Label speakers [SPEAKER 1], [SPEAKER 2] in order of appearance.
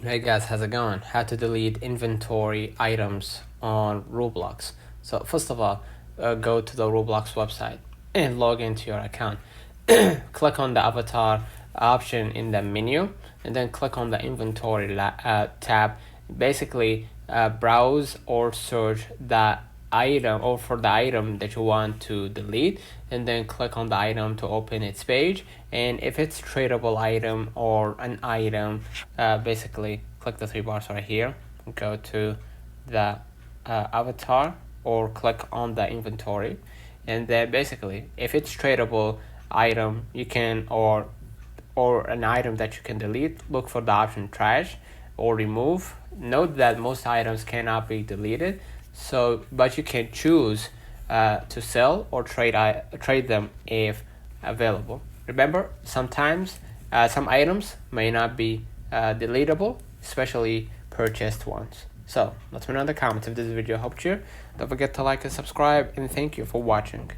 [SPEAKER 1] Hey guys, how's it going? How to delete inventory items on Roblox. So first of all, go to the Roblox website and log into your account. Click on the avatar option in the menu and then click on the inventory tab. Basically, browse or search the item or for the item that you want to delete, and then click on the item to open its page. And if it's tradable item or an item, basically click the three bars right here, go to the avatar or click on the inventory, and then basically if it's tradable item you can or an item that you can delete, look for the option trash or remove. Note that most items cannot be deleted, but you can choose to sell or trade them if available. Remember, sometimes some items may not be deletable, especially purchased ones. So let me know in the comments if this video helped you. Don't forget to like and subscribe, and thank you for watching.